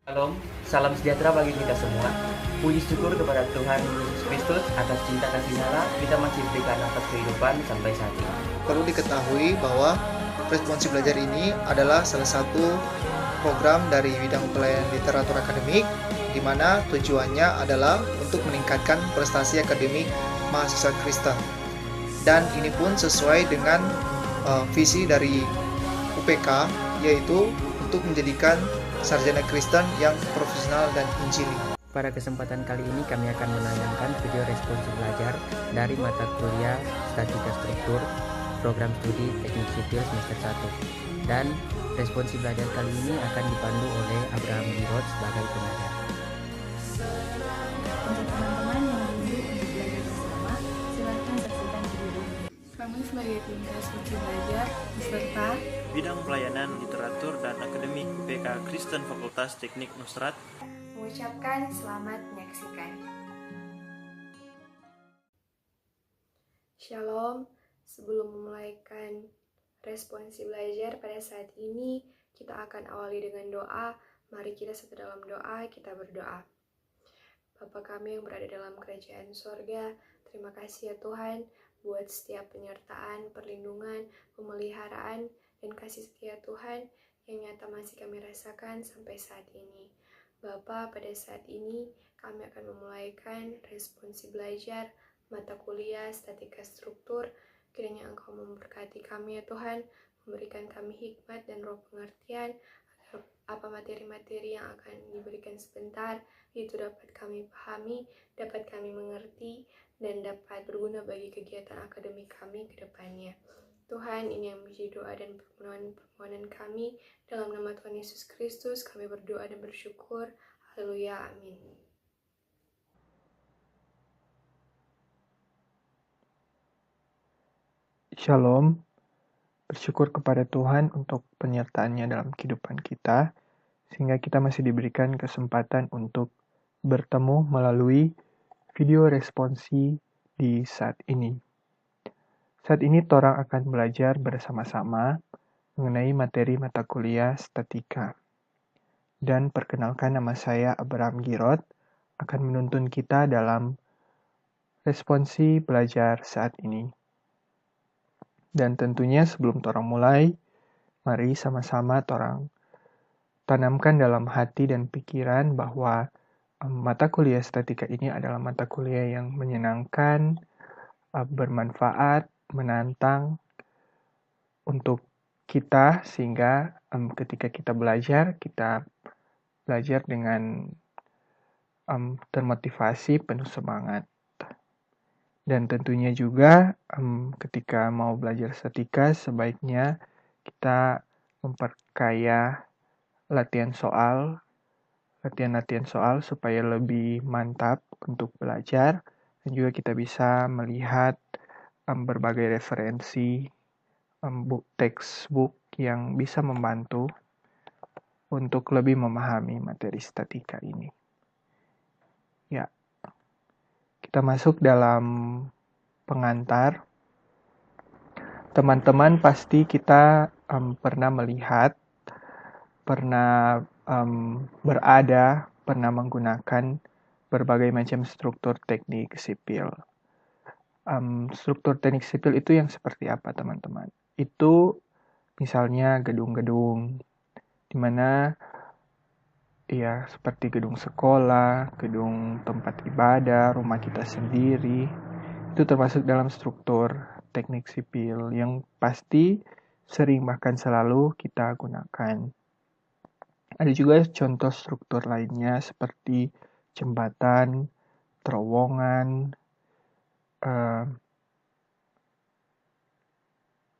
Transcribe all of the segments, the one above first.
Shalom, salam sejahtera bagi kita semua. Puji syukur kepada Tuhan Yesus Kristus atas cinta kasih-Nya kita masih diberikan nafas kehidupan sampai saat ini. Perlu diketahui bahwa Responsi Belajar ini adalah salah satu program dari bidang pelayanan literatur akademik, di mana tujuannya adalah untuk meningkatkan prestasi akademik mahasiswa Kristen. Dan ini pun sesuai dengan visi dari UPK, yaitu untuk menjadikan sarjana Kristen yang profesional dan injili. Pada kesempatan kali ini kami akan menayangkan video responsi belajar dari mata kuliah Statika Struktur Program Studi Teknik Sipil semester 1. Dan responsi belajar kali ini akan dipandu oleh Abraham Girot sebagai pengajar. Untuk teman-teman yang rindu untuk belajar bersama, silakan saksikan video ini. Kami sebagai tim responsi belajar beserta Bidang Pelayanan Literatur dan Akademik UPK Kristen Fakultas Teknik Nusrat mengucapkan selamat menyaksikan. Shalom, sebelum memulaikan responsi belajar pada saat ini, kita akan awali dengan doa. Mari kita satu dalam doa, kita berdoa. Bapa kami yang berada dalam kerajaan sorga, terima kasih ya Tuhan buat setiap penyertaan, perlindungan, pemeliharaan, dan kasih setia Tuhan yang nyata masih kami rasakan sampai saat ini. Bapa, pada saat ini kami akan memulaikan responsi belajar mata kuliah Statika Struktur. Kiranya Engkau memberkati kami ya Tuhan, memberikan kami hikmat dan roh pengertian, agar apa materi-materi yang akan diberikan sebentar itu dapat kami pahami, dapat kami mengerti, dan dapat berguna bagi kegiatan akademik kami ke depannya. Tuhan, ini yang menjadi doa dan permohonan kami. Dalam nama Tuhan Yesus Kristus, kami berdoa dan bersyukur. Haleluya, amin. Shalom, bersyukur kepada Tuhan untuk penyertaannya dalam kehidupan kita, sehingga kita masih diberikan kesempatan untuk bertemu melalui video responsi di saat ini. Saat ini Torang akan belajar bersama-sama mengenai materi mata kuliah Statika. Dan perkenalkan, nama saya Abraham Girot, akan menuntun kita dalam responsi belajar saat ini. Dan tentunya sebelum Torang mulai, mari sama-sama Torang tanamkan dalam hati dan pikiran bahwa mata kuliah Statika ini adalah mata kuliah yang menyenangkan, bermanfaat, menantang untuk kita, sehingga ketika kita belajar dengan termotivasi, penuh semangat. Dan tentunya juga ketika mau belajar Statika, sebaiknya kita memperkaya latihan soal supaya lebih mantap untuk belajar, dan juga kita bisa melihat berbagai referensi textbook yang bisa membantu untuk lebih memahami materi Statika ini. Ya, kita masuk dalam pengantar. Teman-teman pasti kita pernah melihat, pernah pernah menggunakan berbagai macam struktur teknik sipil. Struktur teknik sipil itu yang seperti apa, teman-teman? Itu misalnya gedung-gedung, di mana ya seperti gedung sekolah, gedung tempat ibadah, rumah kita sendiri, itu termasuk dalam struktur teknik sipil yang pasti sering bahkan selalu kita gunakan. Ada juga contoh struktur lainnya seperti jembatan, terowongan,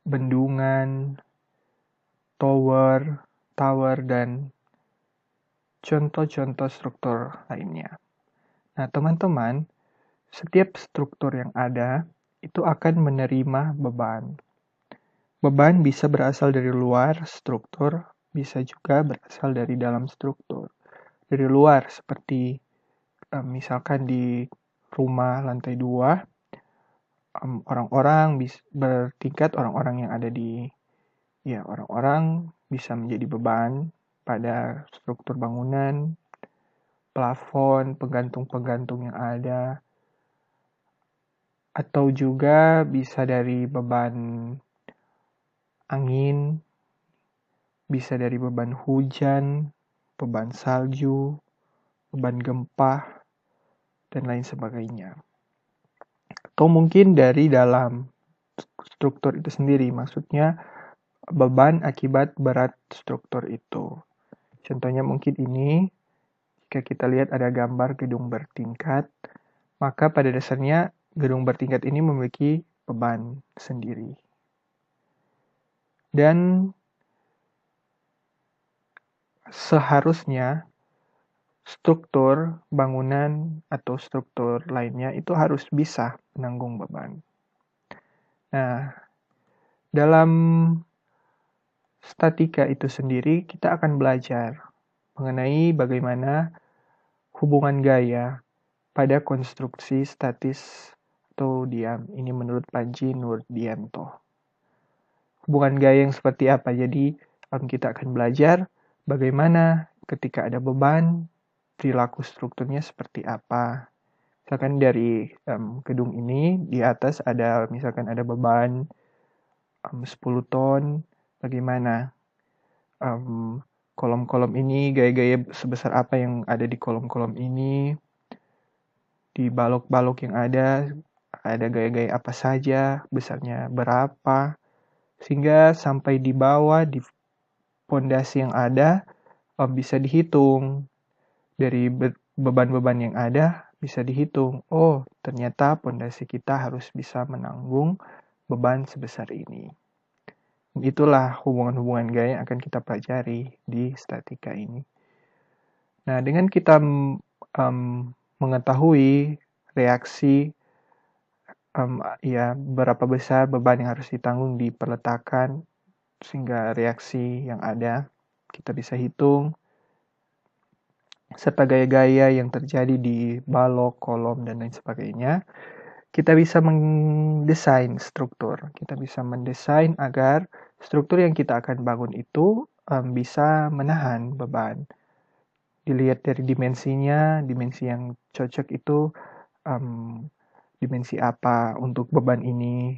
bendungan, tower, dan contoh-contoh struktur lainnya. Nah, teman-teman, setiap struktur yang ada itu akan menerima beban. Beban bisa berasal dari luar struktur, bisa juga berasal dari dalam struktur. Dari luar, seperti misalkan di rumah lantai 2, orang-orang bertingkat, orang-orang yang ada di, orang-orang bisa menjadi beban pada struktur bangunan, plafon, penggantung-penggantung yang ada, atau juga bisa dari beban angin, bisa dari beban hujan, beban salju, beban gempa, dan lain sebagainya. Atau mungkin dari dalam struktur itu sendiri, maksudnya beban akibat berat struktur itu. Contohnya mungkin ini, jika kita lihat ada gambar gedung bertingkat, maka pada dasarnya gedung bertingkat ini memiliki beban sendiri. Dan seharusnya struktur bangunan atau struktur lainnya itu harus bisa menanggung beban. Nah, dalam statika itu sendiri kita akan belajar mengenai bagaimana hubungan gaya pada konstruksi statis atau diam. Ini menurut Panji Nurdianto. Hubungan gaya yang seperti apa? Jadi kita akan belajar bagaimana ketika ada beban, perilaku strukturnya seperti apa. Misalkan dari gedung ini, di atas ada misalkan ada beban 10 ton, bagaimana kolom-kolom ini, gaya-gaya sebesar apa yang ada di kolom-kolom ini, di balok-balok yang ada gaya-gaya apa saja, besarnya berapa, sehingga sampai di bawah, di pondasi yang ada, bisa dihitung. Dari beban-beban yang ada, bisa dihitung. Oh, ternyata pondasi kita harus bisa menanggung beban sebesar ini. Itulah hubungan-hubungan gaya yang akan kita pelajari di statika ini. Nah, dengan kita mengetahui reaksi berapa besar beban yang harus ditanggung di peletakan, sehingga reaksi yang ada kita bisa hitung, serta gaya-gaya yang terjadi di balok, kolom, dan lain sebagainya, kita bisa mendesain struktur. Kita bisa mendesain agar struktur yang kita akan bangun itu bisa menahan beban. Dilihat dari dimensinya, dimensi yang cocok itu dimensi apa untuk beban ini.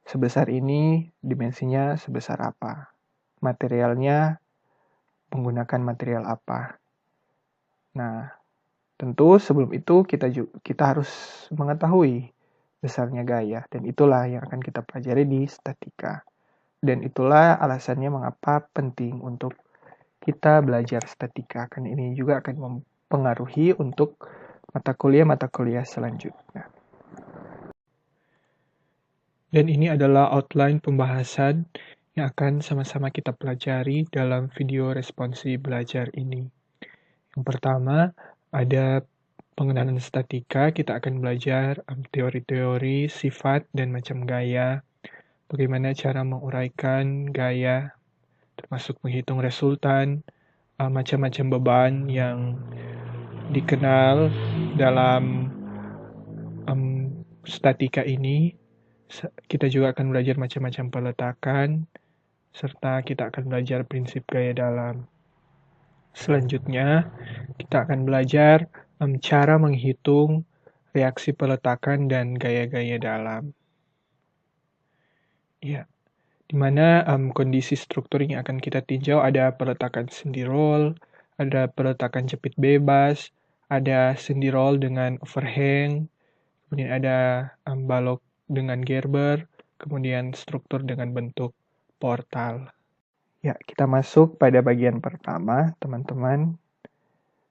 Sebesar ini, dimensinya sebesar apa. Materialnya menggunakan material apa. Nah, tentu sebelum itu kita harus mengetahui besarnya gaya, dan itulah yang akan kita pelajari di statika. Dan itulah alasannya mengapa penting untuk kita belajar statika, karena ini juga akan mempengaruhi untuk mata kuliah selanjutnya. Dan ini adalah outline pembahasan yang akan sama-sama kita pelajari dalam video responsi belajar ini. Yang pertama, ada pengenalan statika. Kita akan belajar teori-teori, sifat, dan macam gaya. Bagaimana cara menguraikan gaya, termasuk menghitung resultan, macam-macam beban yang dikenal dalam statika ini. Kita juga akan belajar macam-macam peletakan, serta kita akan belajar prinsip gaya dalam. Selanjutnya, kita akan belajar cara menghitung reaksi peletakan dan gaya-gaya dalam. Ya, di mana kondisi struktur yang akan kita tinjau ada peletakan sendi roll, ada peletakan jepit bebas, ada sendi roll dengan overhang, kemudian ada balok dengan gerber, kemudian struktur dengan bentuk portal. Ya, kita masuk pada bagian pertama, teman-teman,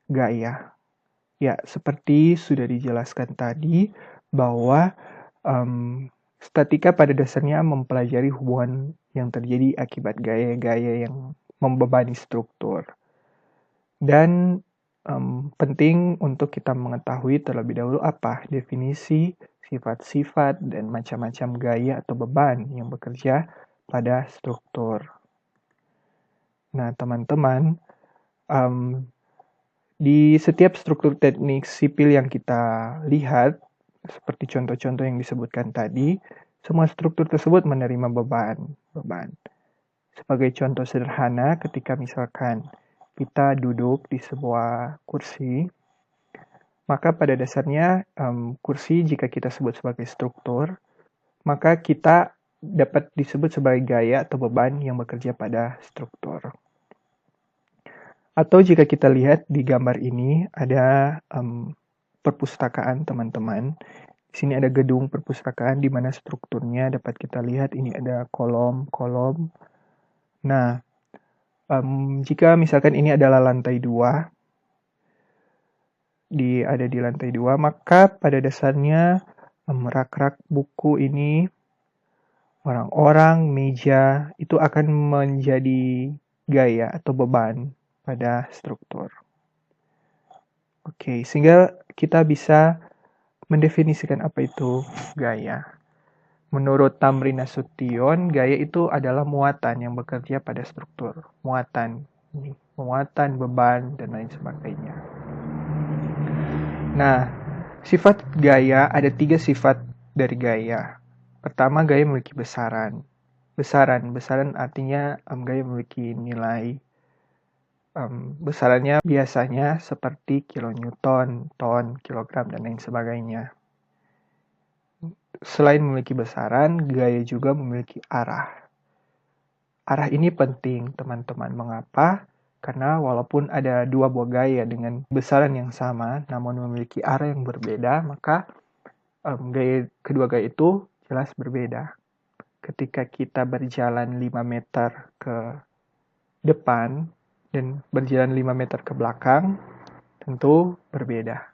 gaya. Ya, seperti sudah dijelaskan tadi, bahwa statika pada dasarnya mempelajari hubungan yang terjadi akibat gaya-gaya yang membebani struktur. Dan penting untuk kita mengetahui terlebih dahulu apa definisi, sifat-sifat, dan macam-macam gaya atau beban yang bekerja pada struktur. Nah, teman-teman, di setiap struktur teknik sipil yang kita lihat, seperti contoh-contoh yang disebutkan tadi, semua struktur tersebut menerima beban. Sebagai contoh sederhana, ketika misalkan kita duduk di sebuah kursi, maka pada dasarnya kursi jika kita sebut sebagai struktur, maka kita dapat disebut sebagai gaya atau beban yang bekerja pada struktur. Atau jika kita lihat di gambar ini ada perpustakaan teman-teman. Di sini ada gedung perpustakaan di mana strukturnya dapat kita lihat ini ada kolom-kolom. Nah, jika misalkan ini adalah lantai 2, ada di lantai 2, maka pada dasarnya rak-rak buku ini, orang-orang, meja, itu akan menjadi gaya atau beban pada struktur. Oke, sehingga kita bisa mendefinisikan apa itu gaya. Menurut Tamrin Nasution, gaya itu adalah muatan yang bekerja pada struktur. Muatan, beban, dan lain sebagainya. Nah, sifat gaya, ada 3 sifat dari gaya. Pertama, gaya memiliki besaran. Besaran artinya gaya memiliki nilai. Besarannya biasanya seperti kilonewton, ton, kilogram, dan lain sebagainya. Selain memiliki besaran, gaya juga memiliki arah. Arah ini penting, teman-teman. Mengapa? Karena walaupun ada 2 buah gaya dengan besaran yang sama, namun memiliki arah yang berbeda, maka kedua gaya itu jelas berbeda. Ketika kita berjalan 5 meter ke depan, dan berjalan 5 meter ke belakang, tentu berbeda.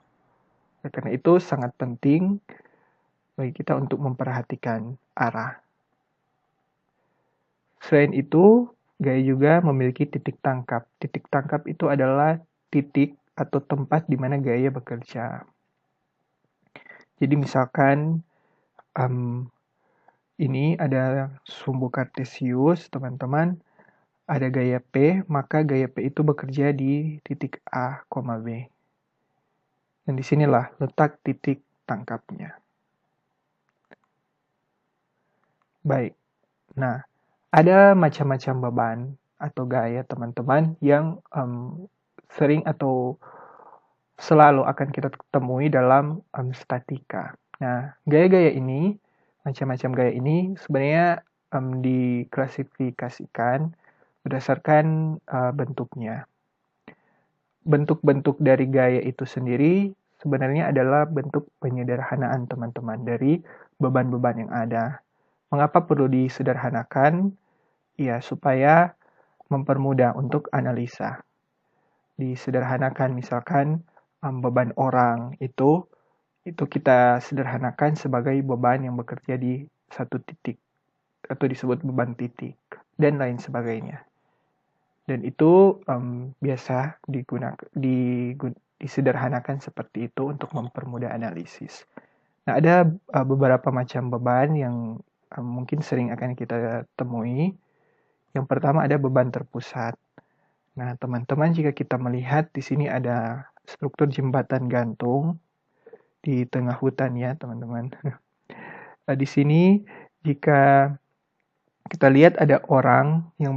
Karena itu sangat penting bagi kita untuk memperhatikan arah. Selain itu, gaya juga memiliki titik tangkap. Titik tangkap itu adalah titik atau tempat di mana gaya bekerja. Jadi misalkan ini ada sumbu kartesius, teman-teman. Ada gaya P, maka gaya P itu bekerja di titik A, B. Dan disinilah letak titik tangkapnya. Baik, nah ada macam-macam beban atau gaya teman-teman yang sering atau selalu akan kita temui dalam statika. Nah, gaya-gaya ini, macam-macam gaya ini sebenarnya diklasifikasikan berdasarkan bentuknya. Bentuk-bentuk dari gaya itu sendiri sebenarnya adalah bentuk penyederhanaan teman-teman dari beban-beban yang ada. Mengapa perlu disederhanakan? Ya, supaya mempermudah untuk analisa. Disederhanakan misalkan beban orang itu kita sederhanakan sebagai beban yang bekerja di satu titik atau disebut beban titik dan lain sebagainya. Dan itu biasa disederhanakan seperti itu untuk mempermudah analisis. Nah, ada beberapa macam beban yang mungkin sering akan kita temui. Yang pertama ada beban terpusat. Nah, teman-teman, jika kita melihat di sini ada struktur jembatan gantung di tengah hutan ya, teman-teman. Di sini jika kita lihat ada orang yang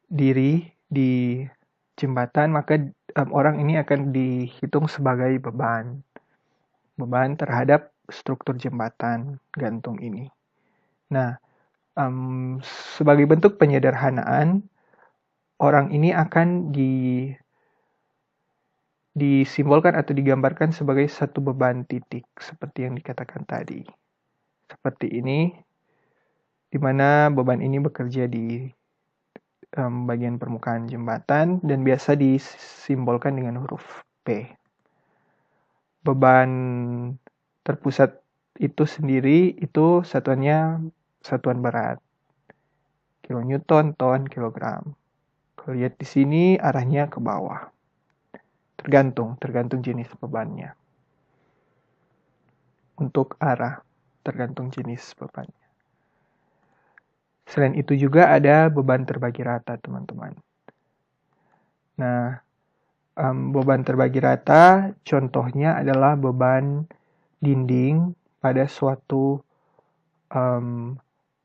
berdiri di jembatan, maka orang ini akan dihitung sebagai beban terhadap struktur jembatan gantung ini. Nah, sebagai bentuk penyederhanaan, orang ini akan disimbolkan atau digambarkan sebagai satu beban titik, seperti yang dikatakan tadi. Seperti ini, di mana beban ini bekerja di bagian permukaan jembatan dan biasa disimbolkan dengan huruf P. Beban terpusat itu sendiri itu satuannya satuan berat. Kilonewton, ton, kilogram. Kalau lihat di sini arahnya ke bawah. Tergantung jenis bebannya. Untuk arah, tergantung jenis bebannya. Selain itu juga ada beban terbagi rata, teman-teman. Nah, beban terbagi rata contohnya adalah beban dinding pada suatu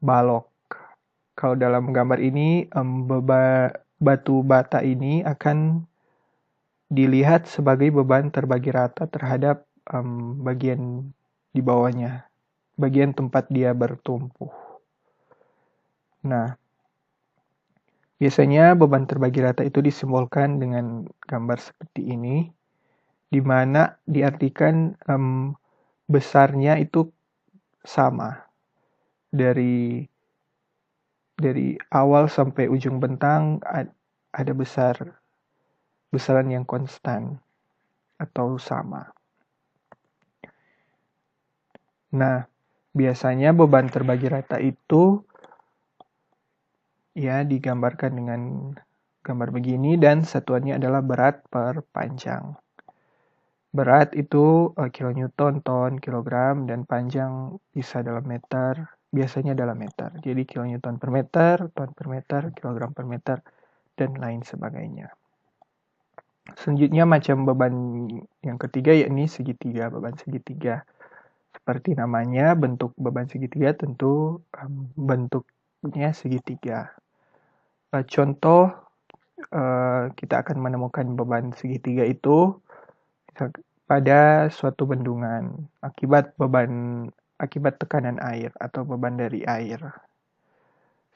balok. Kalau dalam gambar ini batu bata ini akan dilihat sebagai beban terbagi rata terhadap bagian di bawahnya, bagian tempat dia bertumpu. Nah, biasanya beban terbagi rata itu disimbolkan dengan gambar seperti ini, di mana diartikan besarnya itu sama dari awal sampai ujung bentang ada besaran yang konstan atau sama. Nah, biasanya beban terbagi rata itu ya digambarkan dengan gambar begini dan satuannya adalah berat per panjang. Berat itu kilonewton, ton, kilogram, dan panjang bisa dalam meter, biasanya dalam meter. Jadi kilonewton per meter, ton per meter, kilogram per meter, dan lain sebagainya. Selanjutnya macam beban yang ketiga yakni segitiga, beban segitiga. Seperti namanya, bentuk beban segitiga tentu bentuknya segitiga. Contoh, kita akan menemukan beban segitiga itu pada suatu bendungan akibat tekanan air atau beban dari air.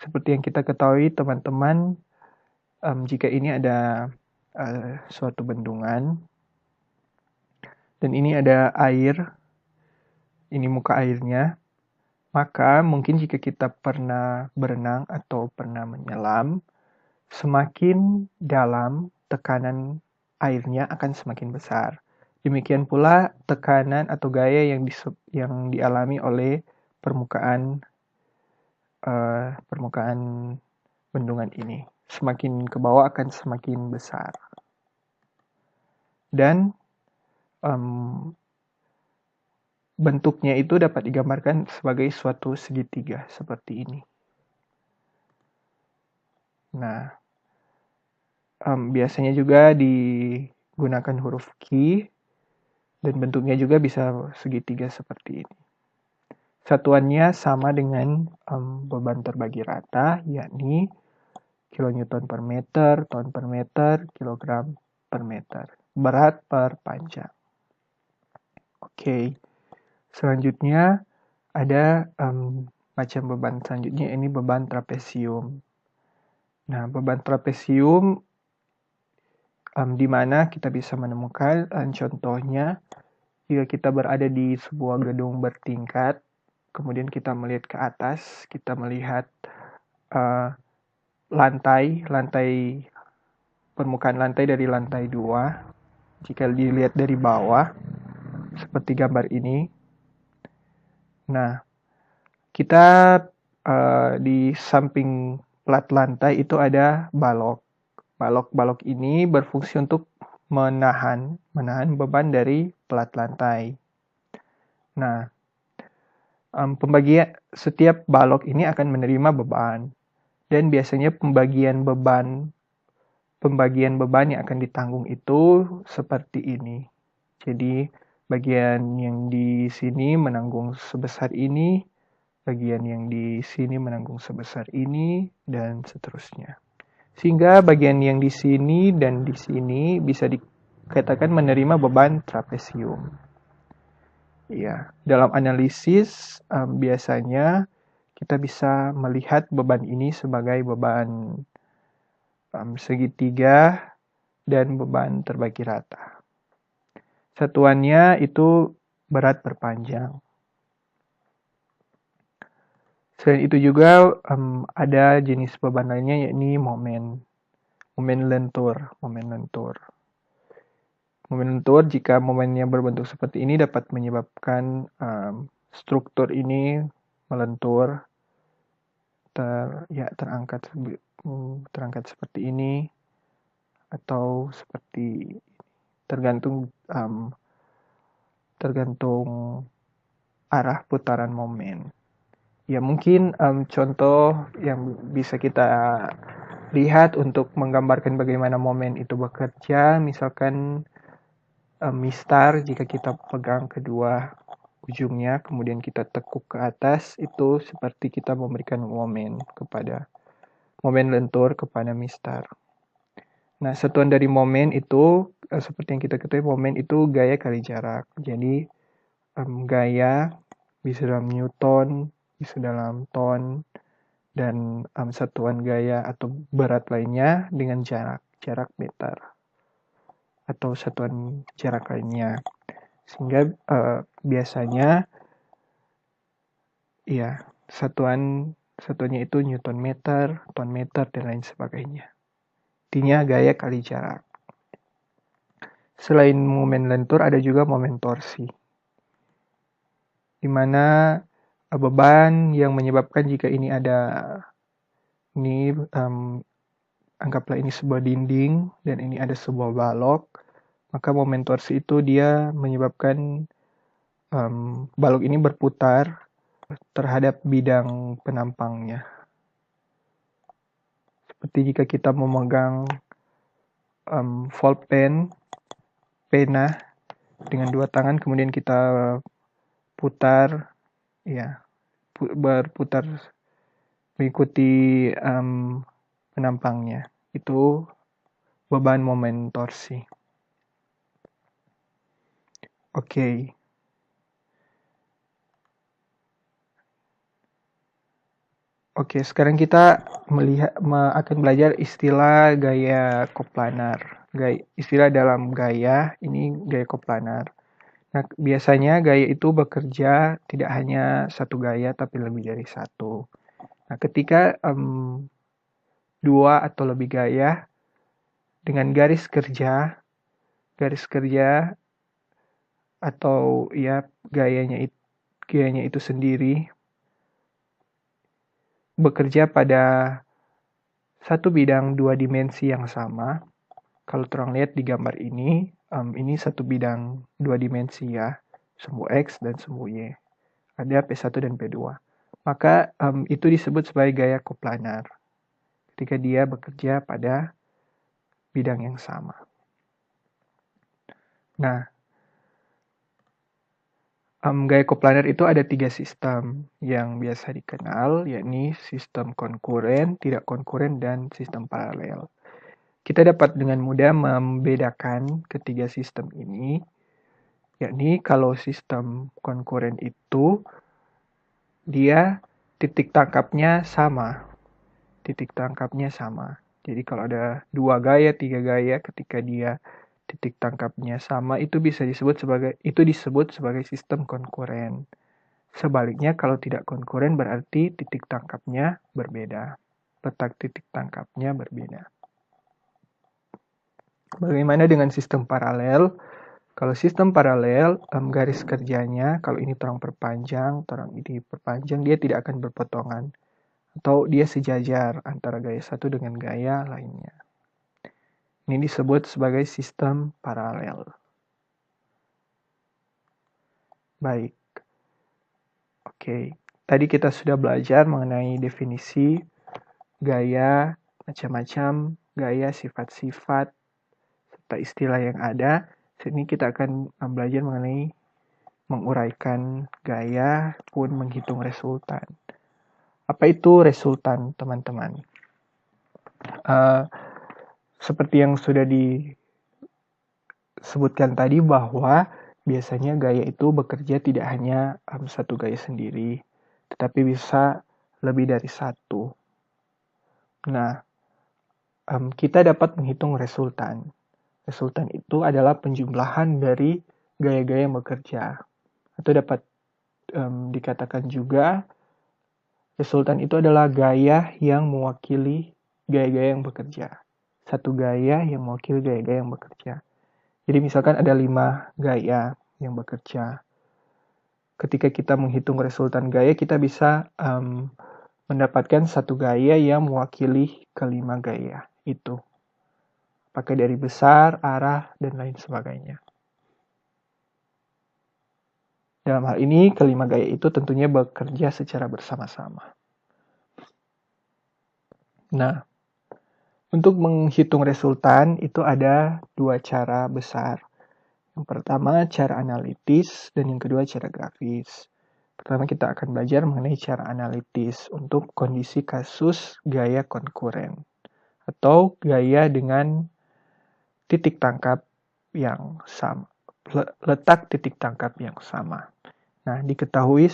Seperti yang kita ketahui teman-teman, jika ini ada suatu bendungan dan ini ada air, ini muka airnya, maka mungkin jika kita pernah berenang atau pernah menyelam, semakin dalam tekanan airnya akan semakin besar. Demikian pula tekanan atau gaya yang dialami oleh permukaan bendungan ini. Semakin ke bawah akan semakin besar. Dan bentuknya itu dapat digambarkan sebagai suatu segitiga seperti ini. Nah, biasanya juga digunakan huruf Q dan bentuknya juga bisa segitiga seperti ini. Satuannya sama dengan beban terbagi rata, yakni kilonewton per meter, ton per meter, kilogram per meter. Berat per panjang. Oke. Selanjutnya ada macam beban selanjutnya, ini beban trapesium. Nah, beban trapesium di mana kita bisa menemukan contohnya jika kita berada di sebuah gedung bertingkat, kemudian kita melihat ke atas, kita melihat permukaan lantai dari lantai 2. Jika dilihat dari bawah, seperti gambar ini. Nah, kita di samping plat lantai itu ada balok. Balok ini berfungsi untuk menahan beban dari plat lantai. Nah, setiap balok ini akan menerima beban, dan biasanya pembagian beban yang akan ditanggung itu seperti ini. Jadi bagian yang di sini menanggung sebesar ini, bagian yang di sini menanggung sebesar ini, dan seterusnya. Sehingga bagian yang di sini dan di sini bisa dikatakan menerima beban trapesium. Ya, dalam analisis biasanya kita bisa melihat beban ini sebagai beban segitiga dan beban terbagi rata. Satuannya itu berat per panjang. Selain itu juga ada jenis beban lainnya yakni momen lentur. Momen lentur, jika momennya berbentuk seperti ini dapat menyebabkan struktur ini melentur, terangkat seperti ini atau seperti tergantung arah putaran momen. Ya, mungkin contoh yang bisa kita lihat untuk menggambarkan bagaimana momen itu bekerja, misalkan mistar, jika kita pegang kedua ujungnya, kemudian kita tekuk ke atas, itu seperti kita memberikan momen lentur kepada mistar. Nah, satuan dari momen itu, seperti yang kita ketahui, momen itu gaya kali jarak. Jadi, gaya bisa dalam Newton, bisa dalam ton, dan satuan gaya atau berat lainnya dengan jarak meter atau satuan jarak lainnya. Sehingga biasanya ya satuannya itu Newton meter, ton meter, dan lain sebagainya. Intinya gaya kali jarak. Selain momen lentur ada juga momen torsi, di mana beban yang menyebabkan jika ini anggaplah ini sebuah dinding dan ini ada sebuah balok, maka momen torsi itu dia menyebabkan balok ini berputar terhadap bidang penampangnya. Seperti jika kita memegang pulpen, pena dengan dua tangan, kemudian kita putar, berputar mengikuti penampangnya. Itu beban momen torsi. Oke. Oke, sekarang kita akan belajar istilah gaya koplanar. Istilah dalam gaya, ini gaya koplanar. Nah, biasanya gaya itu bekerja tidak hanya satu gaya, tapi lebih dari satu. Nah, ketika dua atau lebih gaya dengan garis kerja atau gayanya itu sendiri bekerja pada satu bidang dua dimensi yang sama. Kalau terang lihat di gambar ini satu bidang dua dimensi ya, sumbu X dan sumbu Y. Ada P1 dan P2. Maka itu disebut sebagai gaya koplanar ketika dia bekerja pada bidang yang sama. Nah, gaya koplanar itu ada 3 sistem yang biasa dikenal, yakni sistem konkuren, tidak konkuren, dan sistem paralel. Kita dapat dengan mudah membedakan ketiga sistem ini, yakni kalau sistem konkuren itu dia titik tangkapnya sama. Jadi kalau ada 2 gaya, 3 gaya, ketika dia titik tangkapnya sama, itu disebut sebagai sistem konkuren. Sebaliknya kalau tidak konkuren berarti titik tangkapnya berbeda. Letak titik tangkapnya berbeda. Bagaimana dengan sistem paralel? Kalau sistem paralel, garis kerjanya, kalau ini terang ini perpanjang, dia tidak akan berpotongan. Atau dia sejajar antara gaya satu dengan gaya lainnya. Ini disebut sebagai sistem paralel. Baik. Oke. Tadi kita sudah belajar mengenai definisi gaya, macam-macam gaya, sifat-sifat, serta istilah yang ada. Sini kita akan belajar mengenai menguraikan gaya pun menghitung resultan. Apa itu resultan, teman-teman? Seperti yang sudah disebutkan tadi bahwa biasanya gaya itu bekerja tidak hanya satu gaya sendiri, tetapi bisa lebih dari satu. Nah, kita dapat menghitung resultan. Resultan itu adalah penjumlahan dari gaya-gaya yang bekerja. Atau dapat dikatakan juga, resultan itu adalah gaya yang mewakili gaya-gaya yang bekerja. Satu gaya yang mewakili gaya-gaya yang bekerja. Jadi misalkan ada 5 gaya yang bekerja. Ketika kita menghitung resultan gaya, kita bisa mendapatkan satu gaya yang mewakili kelima gaya itu. Pakai dari besar, arah, dan lain sebagainya. Dalam hal ini, kelima gaya itu tentunya bekerja secara bersama-sama. Nah, untuk menghitung resultan itu ada 2 cara besar. Yang pertama cara analitis dan yang kedua cara grafis. Pertama kita akan belajar mengenai cara analitis untuk kondisi kasus gaya konkuren atau gaya dengan titik tangkap yang sama. Letak titik tangkap yang sama. Nah, diketahui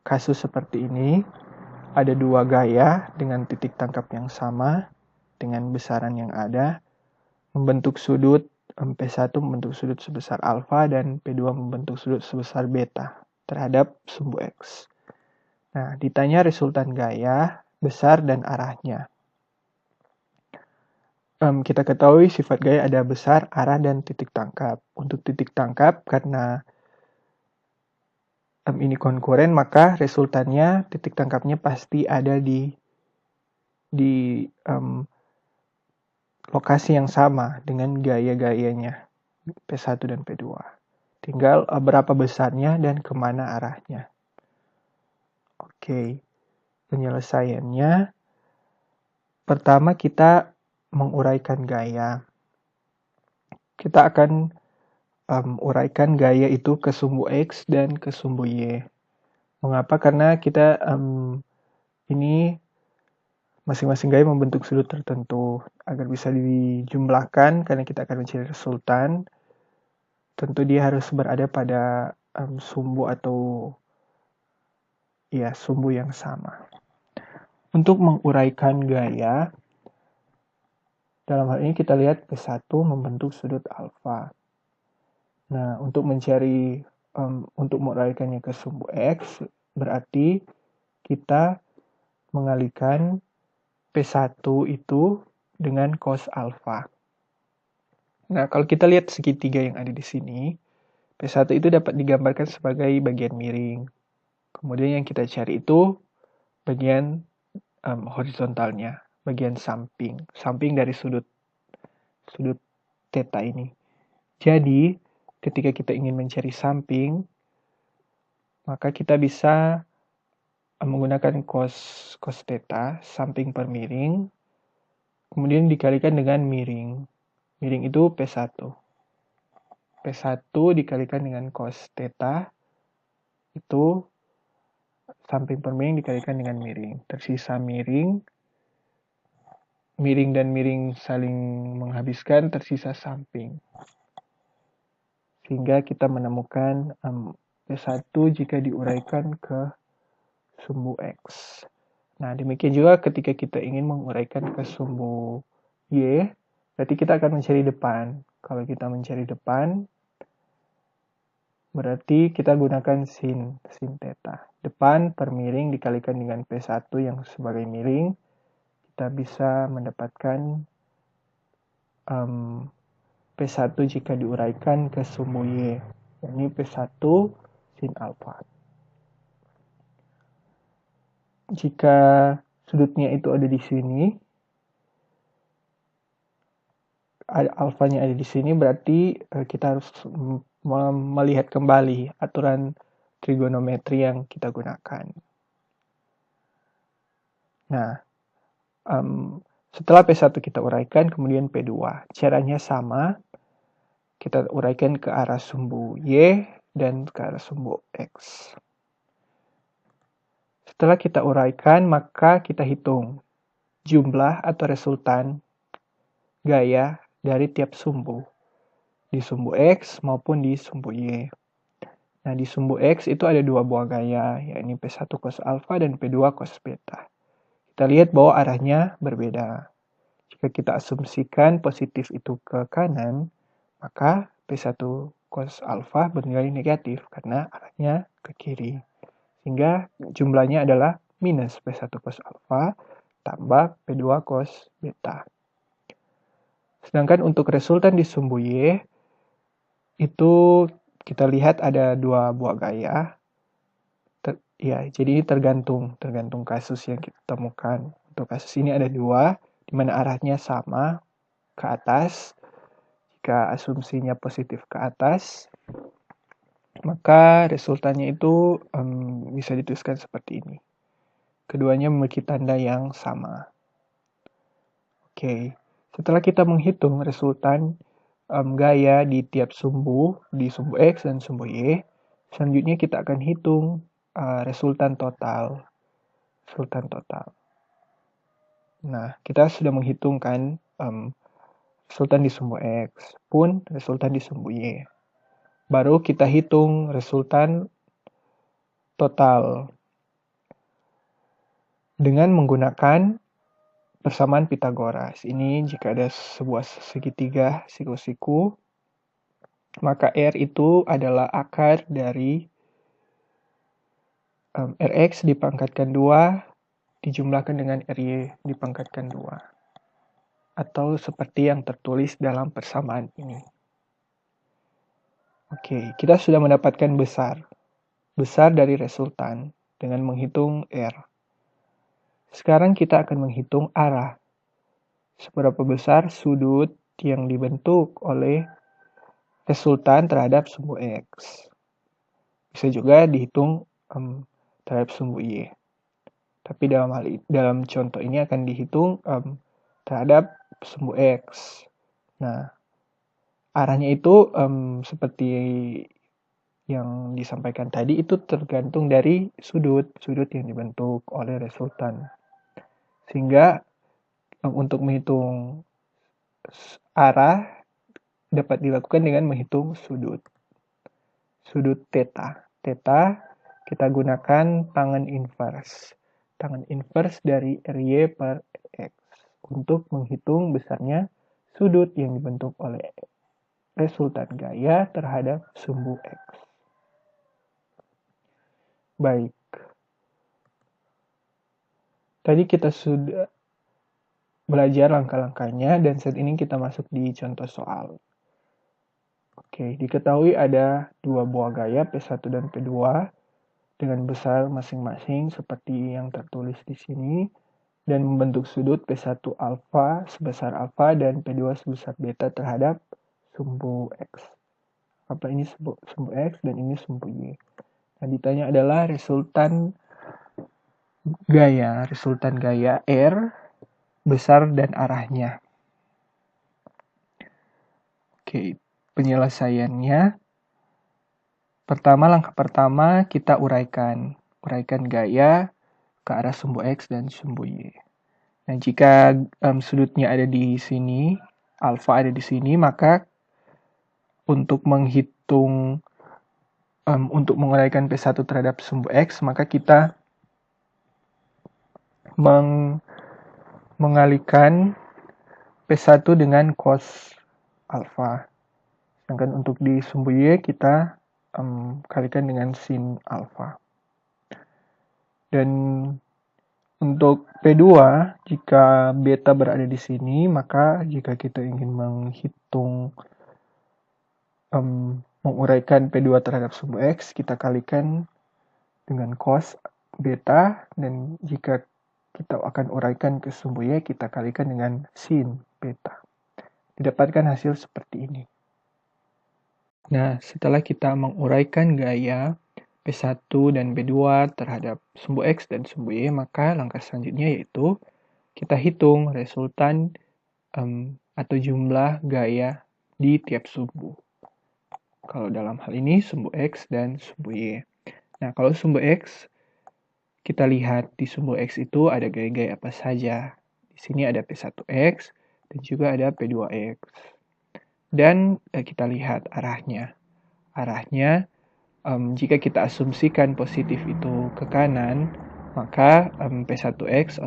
kasus seperti ini, ada dua gaya dengan titik tangkap yang sama, dengan besaran yang ada, membentuk sudut P1 membentuk sudut sebesar alfa dan P2 membentuk sudut sebesar beta terhadap sumbu X. Nah, ditanya resultan gaya, besar, dan arahnya. Kita ketahui sifat gaya ada besar, arah, dan titik tangkap. Untuk titik tangkap, karena ini konkuren, maka resultannya titik tangkapnya pasti ada di lokasi yang sama dengan gaya-gayanya P1 dan P2. Tinggal berapa besarnya dan kemana arahnya. Oke, penyelesaiannya. Pertama kita menguraikan gaya. Kita akan uraikan gaya itu ke sumbu X dan ke sumbu Y. Mengapa? Karena kita ini masing-masing gaya membentuk sudut tertentu. Agar bisa dijumlahkan, karena kita akan mencari resultan, tentu dia harus berada pada sumbu atau sumbu yang sama. Untuk menguraikan gaya, dalam hal ini kita lihat P1 membentuk sudut alfa. Nah, untuk mencari, untuk menguraikannya ke sumbu X, berarti kita mengalihkan P1 itu dengan cos alfa. Nah, kalau kita lihat segitiga yang ada di sini, P1 itu dapat digambarkan sebagai bagian miring. Kemudian yang kita cari itu bagian horizontalnya, bagian samping dari sudut theta ini. Jadi, ketika kita ingin mencari samping, maka kita bisa menggunakan cos theta, samping per miring, kemudian dikalikan dengan miring. Miring itu P1. P1 dikalikan dengan cos theta, itu samping per miring dikalikan dengan miring. Tersisa miring dan miring saling menghabiskan, tersisa samping. Sehingga kita menemukan P1 jika diuraikan ke sumbu X. Nah, demikian juga ketika kita ingin menguraikan ke sumbu Y, berarti kita akan mencari depan. Kalau kita mencari depan, berarti kita gunakan sin theta. Depan per miring dikalikan dengan P1 yang sebagai miring, kita bisa mendapatkan P1 jika diuraikan ke sumbu Y. Ini P1 sin alfa. Jika sudutnya itu ada di sini, alfanya ada di sini, berarti kita harus melihat kembali aturan trigonometri yang kita gunakan. Nah, setelah P1 kita uraikan, kemudian P2. Caranya sama, kita uraikan ke arah sumbu Y dan ke arah sumbu X. Setelah kita uraikan, maka kita hitung jumlah atau resultan gaya dari tiap sumbu. Di sumbu X maupun di sumbu Y. Nah, di sumbu X itu ada dua buah gaya, yakni P1 cos alfa dan P2 cos beta. Kita lihat bahwa arahnya berbeda. Jika kita asumsikan positif itu ke kanan, maka P1 cos alfa bernilai negatif karena arahnya ke kiri. Sehingga jumlahnya adalah minus P1 cos alfa tambah P2 cos beta. Sedangkan untuk resultan di sumbu Y, itu kita lihat ada dua buah gaya. Jadi ini tergantung kasus yang kita temukan. Untuk kasus ini ada dua, di mana arahnya sama ke atas. Jika asumsinya positif ke atas, maka resultannya itu bisa dituliskan seperti ini. Keduanya memiliki tanda yang sama. Oke, setelah kita menghitung resultan gaya di tiap sumbu, di sumbu X dan sumbu Y, selanjutnya kita akan hitung resultan total. Nah, kita sudah menghitungkan resultan di sumbu X pun resultan di sumbu Y. Baru kita hitung resultan total dengan menggunakan persamaan Pythagoras. Ini jika ada sebuah segitiga siku-siku, maka R itu adalah akar dari Rx dipangkatkan 2 dijumlahkan dengan Ry dipangkatkan 2. Atau seperti yang tertulis dalam persamaan ini. Oke, kita sudah mendapatkan besar dari resultan dengan menghitung R. Sekarang kita akan menghitung arah. Seberapa besar sudut yang dibentuk oleh resultan terhadap sumbu X. Bisa juga dihitung terhadap sumbu Y. Tapi dalam contoh ini akan dihitung terhadap sumbu X. Nah, arahnya itu seperti yang disampaikan tadi itu tergantung dari sudut yang dibentuk oleh resultan. Sehingga untuk menghitung arah dapat dilakukan dengan menghitung sudut. Sudut theta. Theta kita gunakan tangen inverse. Tangen inverse dari Ry per X untuk menghitung besarnya sudut yang dibentuk oleh resultan gaya terhadap sumbu X. Baik. Tadi kita sudah belajar langkah-langkahnya dan saat ini kita masuk di contoh soal. Oke, diketahui ada dua buah gaya P1 dan P2 dengan besar masing-masing seperti yang tertulis di sini dan membentuk sudut P1 alfa sebesar alfa dan P2 sebesar beta terhadap sumbu X. Apa ini sumbu X dan ini sumbu Y. Nah, ditanya adalah resultan gaya R besar dan arahnya. Oke, penyelesaiannya. Langkah pertama kita uraikan gaya ke arah sumbu X dan sumbu Y. Nah, jika sudutnya ada di sini, alfa ada di sini, maka untuk menghitung untuk menguraikan P1 terhadap sumbu X, maka kita mengalihkan P1 dengan cos alfa. Sedangkan untuk di sumbu Y kita kalikan dengan sin alfa. Dan untuk P2, jika beta berada di sini, maka jika kita ingin menghitung menguraikan P2 terhadap sumbu X, kita kalikan dengan cos beta, dan jika kita akan uraikan ke sumbu Y, kita kalikan dengan sin beta. Didapatkan hasil seperti ini. Nah, setelah kita menguraikan gaya P1 dan P2 terhadap sumbu X dan sumbu Y, maka langkah selanjutnya yaitu kita hitung resultan atau jumlah gaya di tiap sumbu. Kalau dalam hal ini sumbu X dan sumbu Y. Nah, kalau sumbu X, kita lihat di sumbu X itu ada gaya-gaya apa saja. Di sini ada P1X dan juga ada P2X. Dan kita lihat arahnya. Arahnya, jika kita asumsikan positif itu ke kanan, maka P1X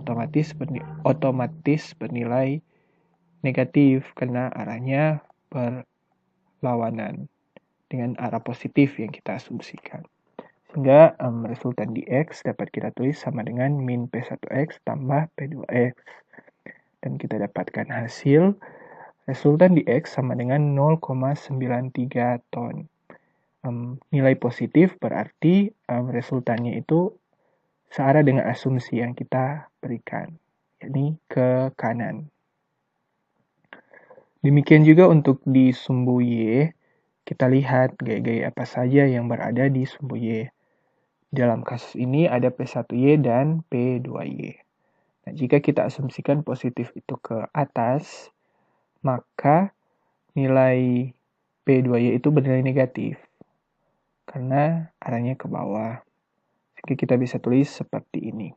otomatis bernilai negatif karena arahnya berlawanan dengan arah positif yang kita asumsikan. Sehingga resultan di X dapat kita tulis sama dengan min P1X tambah P2X. Dan kita dapatkan hasil resultan di X sama dengan 0,93 ton. Nilai positif berarti resultannya itu searah dengan asumsi yang kita berikan, yakni ke kanan. Demikian juga untuk di sumbu Y, kita lihat gaya-gaya apa saja yang berada di sumbu Y. Dalam kasus ini ada P1Y dan P2Y. Nah, jika kita asumsikan positif itu ke atas, maka nilai P2Y itu bernilai negatif. Karena arahnya ke bawah. Sehingga kita bisa tulis seperti ini.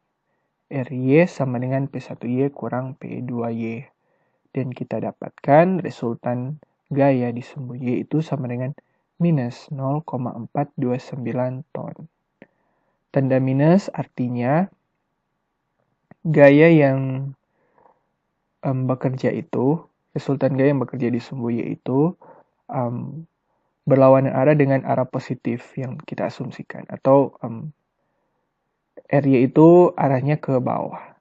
RY sama dengan P1Y kurang P2Y. Dan kita dapatkan resultan gaya di sumbu Y itu sama dengan minus 0,429 ton. Tanda minus artinya gaya yang bekerja itu, resultan gaya yang bekerja di sumbu Y itu berlawanan arah dengan arah positif yang kita asumsikan. Atau RY itu arahnya ke bawah.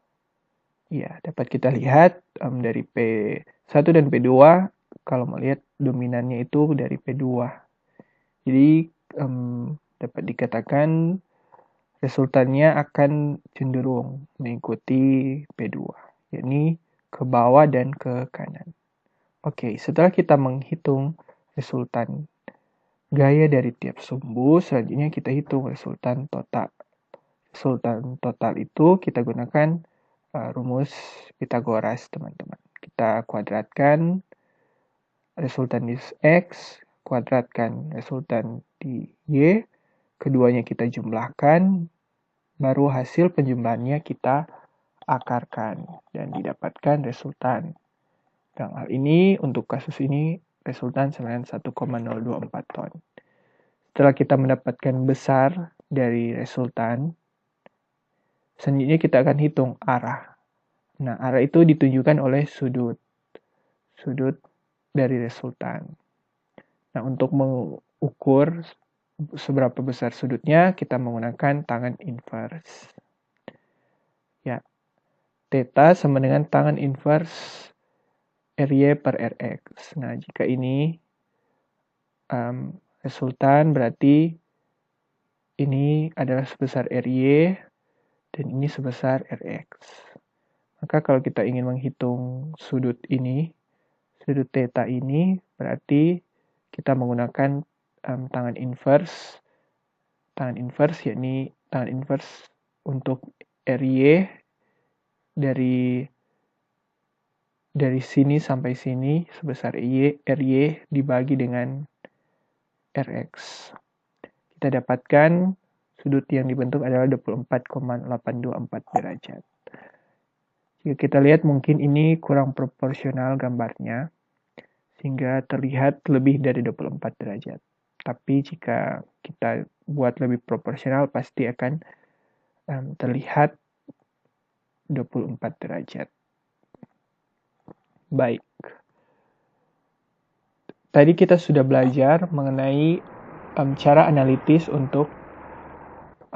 Ya, dapat kita lihat dari P1 dan P2 kalau melihat dominannya itu dari P2. Jadi dapat dikatakan resultannya akan cenderung mengikuti P2, yakni ke bawah dan ke kanan. Oke, setelah kita menghitung resultan gaya dari tiap sumbu, selanjutnya kita hitung resultan total. Resultan total itu kita gunakan rumus Pythagoras, teman-teman. Kita kuadratkan resultan di X, kuadratkan resultan di Y, keduanya kita jumlahkan, baru hasil penjumlahannya kita akarkan, dan didapatkan resultan. Dalam hal ini, untuk kasus ini, resultan sama dengan 1,024 ton. Setelah kita mendapatkan besar dari resultan, selanjutnya kita akan hitung arah. Nah, arah itu ditunjukkan oleh sudut dari resultan. Nah, untuk mengukur seberapa besar sudutnya, kita menggunakan tangan inverse. Ya, theta sama dengan tangan inverse RY per Rx. Nah, jika ini resultan berarti ini adalah sebesar RY dan ini sebesar Rx. Maka kalau kita ingin menghitung sudut ini, sudut theta ini, berarti kita menggunakan tangan inverse. Tangan inverse yakni tangan inverse untuk RY dari sini sampai sini sebesar RY dibagi dengan Rx. Kita dapatkan sudut yang dibentuk adalah 24,824 derajat. Jika kita lihat mungkin ini kurang proporsional gambarnya, sehingga terlihat lebih dari 24 derajat. Tapi jika kita buat lebih proporsional, pasti akan terlihat 24 derajat. Baik. Tadi kita sudah belajar mengenai cara analitis untuk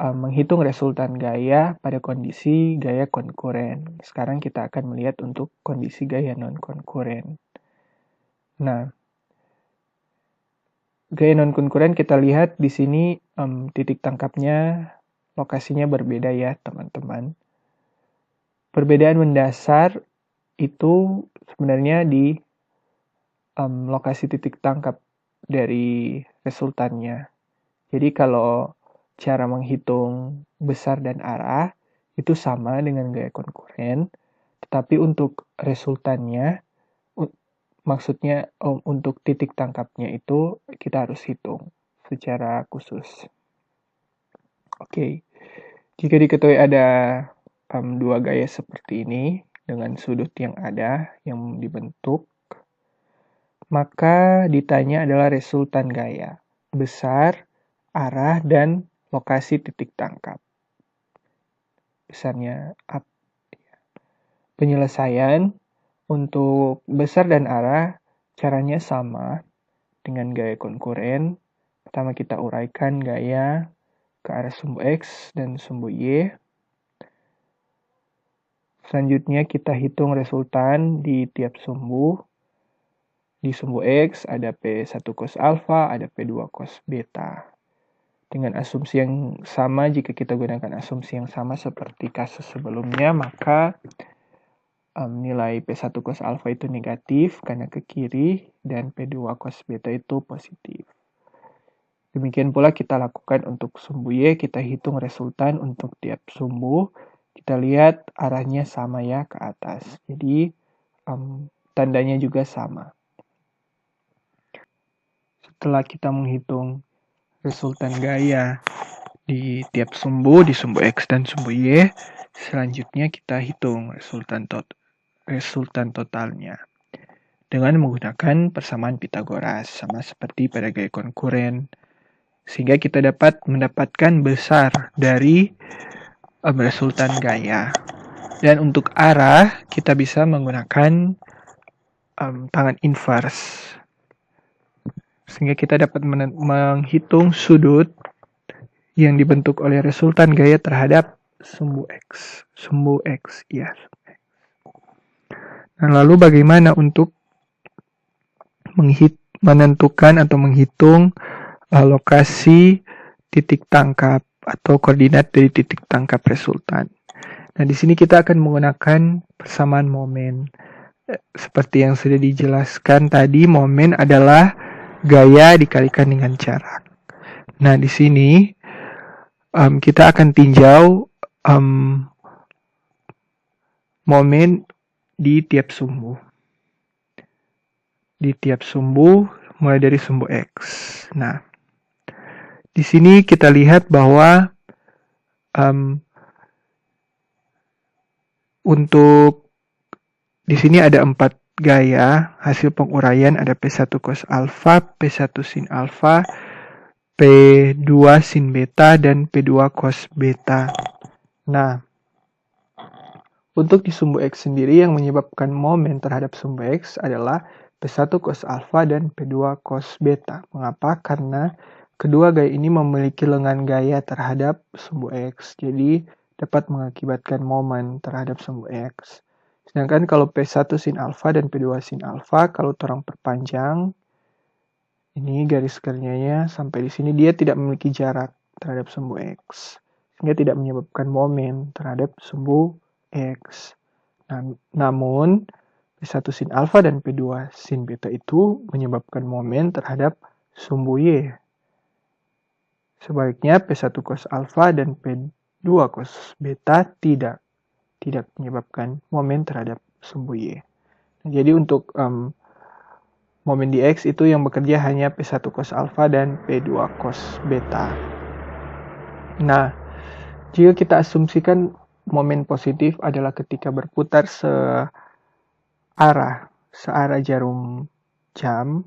menghitung resultan gaya pada kondisi gaya konkuren. Sekarang kita akan melihat untuk kondisi gaya non-konkuren. Nah, gaya non-konkuren kita lihat di sini titik tangkapnya, lokasinya berbeda ya teman-teman. Perbedaan mendasar itu sebenarnya di lokasi titik tangkap dari resultannya. Jadi kalau cara menghitung besar dan arah itu sama dengan gaya konkuren, tetapi untuk resultannya, maksudnya untuk titik tangkapnya itu kita harus hitung secara khusus. Oke, jika diketahui ada dua gaya seperti ini dengan sudut yang ada yang dibentuk, maka ditanya adalah resultan gaya, besar, arah, dan lokasi titik tangkap. Besarnya up. Penyelesaian untuk besar dan arah caranya sama dengan gaya konkuren. Pertama kita uraikan gaya ke arah sumbu X dan sumbu Y. Selanjutnya kita hitung resultan di tiap sumbu. Di sumbu X ada P1 cos alpha, ada P2 cos beta. Dengan asumsi yang sama, jika kita gunakan asumsi yang sama seperti kasus sebelumnya, maka nilai P1 cos alpha itu negatif karena ke kiri, dan P2 cos beta itu positif. Demikian pula kita lakukan untuk sumbu Y, kita hitung resultan untuk tiap sumbu. Kita lihat arahnya sama ya ke atas, jadi tandanya juga sama. Setelah kita menghitung resultan gaya di tiap sumbu, di sumbu X dan sumbu Y. Selanjutnya kita hitung resultan totalnya dengan menggunakan persamaan Pythagoras, sama seperti pada gaya konkuren, sehingga kita dapat mendapatkan besar dari resultan gaya. Dan untuk arah, kita bisa menggunakan tangan inverse, sehingga kita dapat menghitung sudut yang dibentuk oleh resultan gaya terhadap sumbu X. Ya. Nah, lalu bagaimana untuk menentukan atau menghitung lokasi titik tangkap atau koordinat dari titik tangkap resultan? Nah, di sini kita akan menggunakan persamaan momen. Seperti yang sudah dijelaskan tadi, momen adalah gaya dikalikan dengan jarak. Nah, di sini kita akan tinjau momen di tiap sumbu. Di tiap sumbu, mulai dari sumbu X. Nah, di sini kita lihat bahwa untuk di sini ada 4 gaya. Hasil penguraian ada P1 cos alfa, P1 sin alfa, P2 sin beta, dan P2 cos beta. Nah, untuk di sumbu X sendiri yang menyebabkan momen terhadap sumbu X adalah P1 cos alfa dan P2 cos beta. Mengapa? Karena kedua gaya ini memiliki lengan gaya terhadap sumbu X. Jadi dapat mengakibatkan momen terhadap sumbu X. Sedangkan kalau P1 sin alfa dan P2 sin alfa, kalau torang perpanjang, ini garis kerjanya sampai di sini, dia tidak memiliki jarak terhadap sumbu X, sehingga tidak menyebabkan momen terhadap sumbu X. Nah, namun P1 sin alfa dan P2 sin beta itu menyebabkan momen terhadap sumbu Y. Sebaliknya P1 cos alfa dan P2 cos beta tidak menyebabkan momen terhadap sumbu Y. Nah, jadi untuk momen di X itu yang bekerja hanya P1 cos alfa dan P2 cos beta. Nah, jika kita asumsikan momen positif adalah ketika berputar searah jarum jam,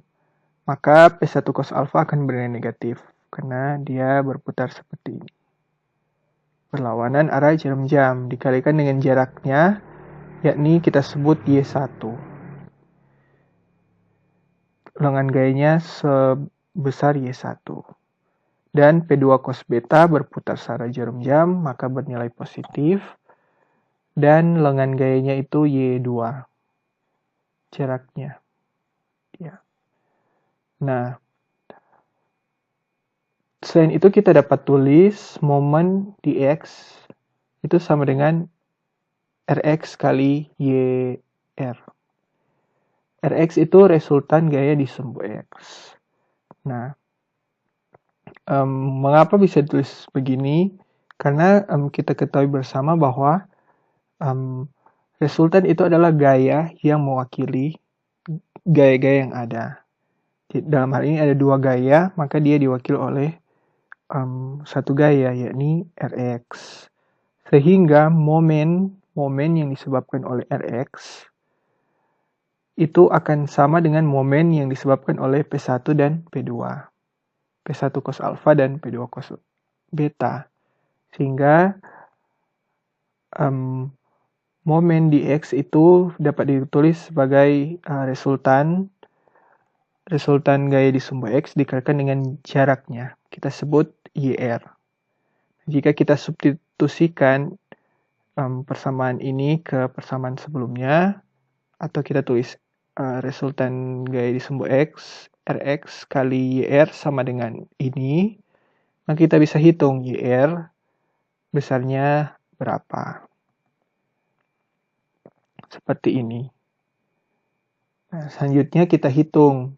maka P1 cos alfa akan bernilai negatif karena dia berputar seperti ini. Berlawanan arah jarum jam dikalikan dengan jaraknya, yakni kita sebut Y1. Lengan gayanya sebesar Y1. Dan P2 cos beta berputar searah jarum jam, maka bernilai positif. Dan lengan gayanya itu Y2. Jaraknya. Ya. Nah, selain itu kita dapat tulis momen di X itu sama dengan Rx kali YR. Rx itu resultan gaya di sumbu X. Nah, mengapa bisa ditulis begini? Karena kita ketahui bersama bahwa resultan itu adalah gaya yang mewakili gaya-gaya yang ada. Dalam hal ini ada 2 gaya, maka dia diwakili oleh satu gaya, yakni Rx. Sehingga momen yang disebabkan oleh Rx itu akan sama dengan momen yang disebabkan oleh P1 dan P2. P1 cos alfa dan P2 cos beta. Sehingga momen di X itu dapat ditulis sebagai resultan gaya di sumbu X dikalikan dengan jaraknya. Kita sebut YR. Jika kita substitusikan persamaan ini ke persamaan sebelumnya, atau kita tulis resultan gaya di sumbu X, Rx kali YR sama dengan ini, maka kita bisa hitung YR besarnya berapa. Seperti ini. Nah, selanjutnya kita hitung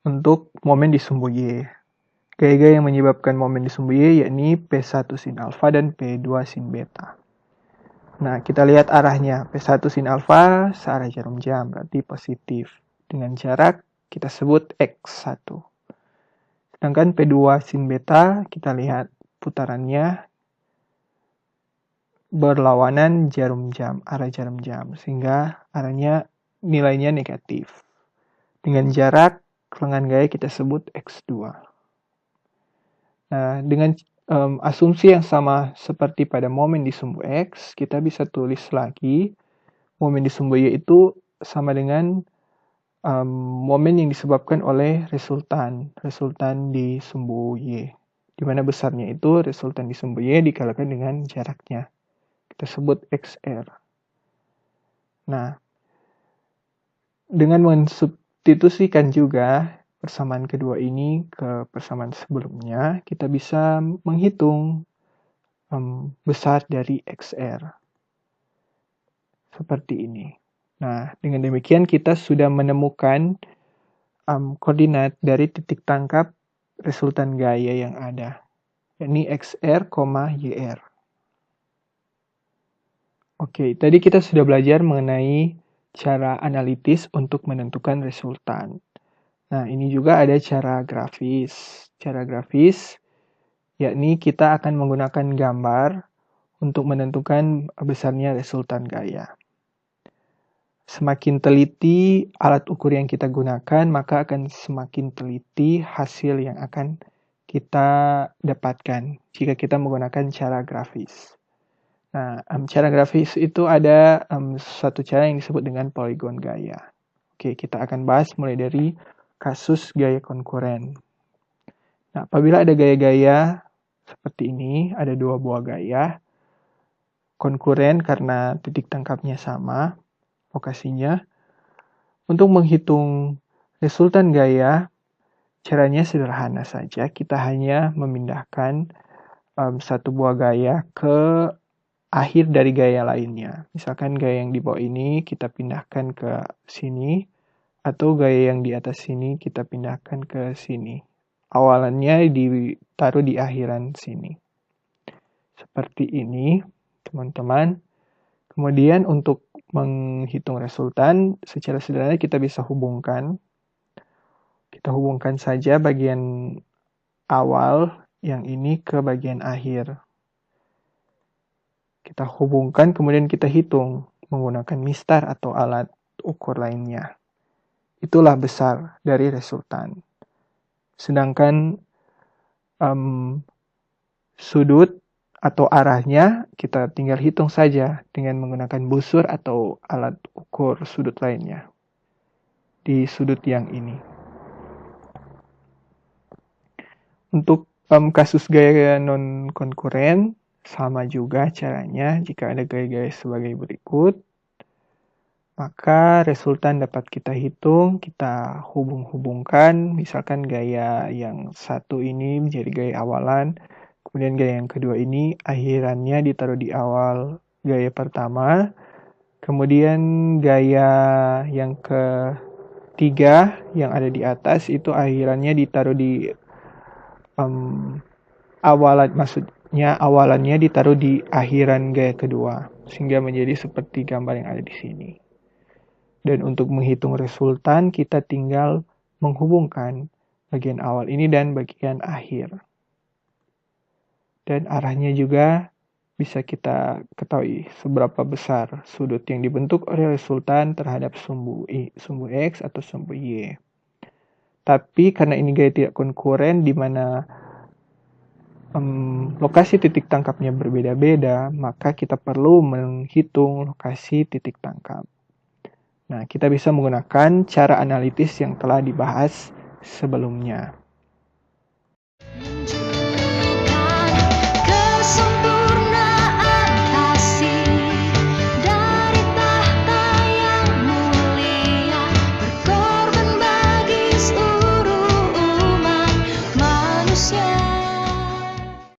untuk momen di sumbu Y. Gaya-gaya yang menyebabkan momen di sumbu Y yakni P1 sin alfa dan P2 sin beta. Nah, kita lihat arahnya. P1 sin alfa searah jarum jam, berarti positif. Dengan jarak kita sebut X1. Sedangkan P2 sin beta kita lihat putarannya berlawanan arah jarum jam, sehingga nilainya negatif. Dengan jarak lengan gaya kita sebut X2. Nah, dengan asumsi yang sama seperti pada momen di sumbu X, kita bisa tulis lagi momen di sumbu Y itu sama dengan momen yang disebabkan oleh resultan di sumbu Y, di mana besarnya itu resultan di sumbu Y dikalikan dengan jaraknya. Kita sebut XR. Nah, dengan mensubstitusikan juga persamaan kedua ini ke persamaan sebelumnya, kita bisa menghitung besar dari XR. Seperti ini. Nah, dengan demikian kita sudah menemukan koordinat dari titik tangkap resultan gaya yang ada, yakni XR, YR. Oke, tadi kita sudah belajar mengenai cara analitis untuk menentukan resultan. Nah, ini juga ada cara grafis. Cara grafis, yakni kita akan menggunakan gambar untuk menentukan besarnya resultan gaya. Semakin teliti alat ukur yang kita gunakan, maka akan semakin teliti hasil yang akan kita dapatkan jika kita menggunakan cara grafis. Nah, cara grafis itu ada satu cara yang disebut dengan poligon gaya. Oke, kita akan bahas mulai dari kasus gaya konkuren. Nah, apabila ada gaya-gaya seperti ini, ada dua buah gaya, konkuren karena titik tangkapnya sama, lokasinya. Untuk menghitung resultan gaya, caranya sederhana saja. Kita hanya memindahkan satu buah gaya ke akhir dari gaya lainnya. Misalkan gaya yang di bawah ini kita pindahkan ke sini, atau gaya yang di atas sini kita pindahkan ke sini. Awalannya ditaruh di akhiran sini. Seperti ini, teman-teman. Kemudian untuk menghitung resultan, secara sederhana kita bisa hubungkan. Kita hubungkan saja bagian awal yang ini ke bagian akhir. Kita hubungkan, kemudian kita hitung menggunakan mistar atau alat ukur lainnya. Itulah besar dari resultan. Sedangkan sudut atau arahnya kita tinggal hitung saja dengan menggunakan busur atau alat ukur sudut lainnya di sudut yang ini. Untuk kasus gaya non-konkuren, sama juga caranya. Jika ada gaya-gaya sebagai berikut, maka resultan dapat kita hitung, kita hubung-hubungkan. Misalkan gaya yang satu ini menjadi gaya awalan, kemudian gaya yang kedua ini akhirannya ditaruh di awal gaya pertama. Kemudian gaya yang ketiga yang ada di atas itu akhirannya ditaruh di awalannya ditaruh di akhiran gaya kedua. Sehingga menjadi seperti gambar yang ada di sini. Dan untuk menghitung resultan kita tinggal menghubungkan bagian awal ini dan bagian akhir. Dan arahnya juga bisa kita ketahui seberapa besar sudut yang dibentuk oleh resultan terhadap sumbu X atau sumbu Y. Tapi karena ini gaya tidak konkuren di mana lokasi titik tangkapnya berbeda-beda, maka kita perlu menghitung lokasi titik tangkap. Nah, kita bisa menggunakan cara analitis yang telah dibahas sebelumnya.